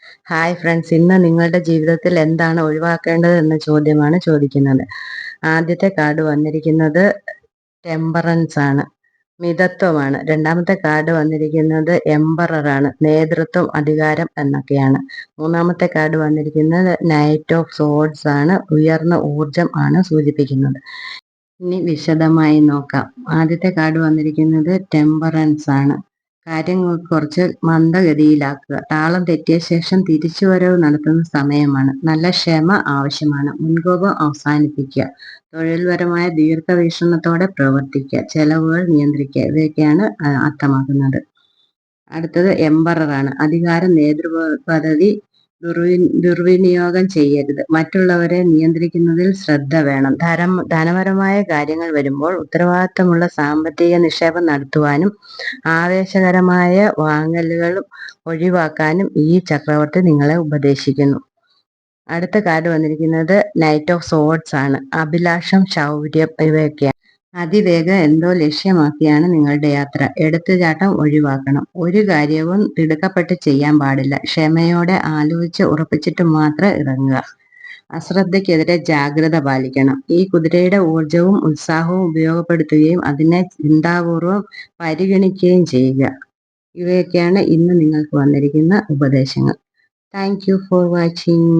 Hi friends, ഇന്ന് നിങ്ങളുടെ ജീവിതത്തിൽ എന്താണ് ഒഴിവാക്കേണ്ടത് എന്ന ചോദ്യമാണ് ചോദിക്കുന്നത്. ആദ്യത്തെ കാർഡ് വന്നിരിക്കുന്നത് ടെമ്പറൻസ് ആണ്, മിതത്വമാണ്. രണ്ടാമത്തെ കാർഡ് വന്നിരിക്കുന്നത് എംപറർ ആണ്, നേതൃത്വം, അധികാരം എന്നൊക്കെയാണ്. മൂന്നാമത്തെ കാർഡ് വന്നിരിക്കുന്നത് നൈറ്റ് ഓഫ് സോഡ്സ് ആണ്, ഉയർന്ന ഊർജം ആണ് സൂചിപ്പിക്കുന്നത്. ഇനി വിശദമായി നോക്കാം. ആദ്യത്തെ കാർഡ് വന്നിരിക്കുന്നത് ടെമ്പറൻസ് ആണ്. കാര്യങ്ങൾ കുറച്ച് മന്ദഗതിയിലാക്കുക. താളം തെറ്റിയ ശേഷം തിരിച്ചുവരവ് നടത്തുന്ന സമയമാണ്. നല്ല ക്ഷമ ആവശ്യമാണ്. മുൻകോപം അവസാനിപ്പിക്കുക. തൊഴിൽപരമായ ദീർഘവീക്ഷണത്തോടെ പ്രവർത്തിക്കുക. ചെലവുകൾ നിയന്ത്രിക്കുക. ഇവയൊക്കെയാണ് അർത്ഥമാക്കുന്നത്. അടുത്തത് എംപറർ ആണ്. അധികാരം, നേതൃപദവി ദുർവിനിയോഗം ചെയ്യരുത്. മറ്റുള്ളവരെ നിയന്ത്രിക്കുന്നതിൽ ശ്രദ്ധ വേണം. ധനപരമായ കാര്യങ്ങൾ വരുമ്പോൾ ഉത്തരവാദിത്തമുള്ള സാമ്പത്തിക നിക്ഷേപം നടത്തുവാനും ആവേശകരമായ വാങ്ങലുകൾ ഒഴിവാക്കാനും ഈ ചക്രവർത്തി നിങ്ങളെ ഉപദേശിക്കുന്നു. അടുത്ത കാർഡ് വന്നിരിക്കുന്നത് നൈറ്റ് ഓഫ് സോഡ്സ് ആണ്. അഭിലാഷം, ശൗര്യം ഇവയൊക്കെയാണ്. അതിവേഗം എന്തോ ലക്ഷ്യമാക്കിയാണ് നിങ്ങളുടെ യാത്ര. എടുത്തുചാട്ടം ഒഴിവാക്കണം. ഒരു കാര്യവും തിടുക്കപ്പെട്ട് ചെയ്യാൻ പാടില്ല. ക്ഷമയോടെ ആലോചിച്ച് ഉറപ്പിച്ചിട്ട് മാത്രം ഇറങ്ങുക. അശ്രദ്ധയ്ക്കെതിരെ ജാഗ്രത പാലിക്കണം. ഈ കുതിരയുടെ ഊർജവും ഉത്സാഹവും ഉപയോഗപ്പെടുത്തുകയും അതിനെ ചിന്താപൂർവം പരിഗണിക്കുകയും ചെയ്യുക. ഇവയൊക്കെയാണ് ഇന്ന് നിങ്ങൾക്ക് വന്നിരിക്കുന്ന ഉപദേശങ്ങൾ. Thank you for watching.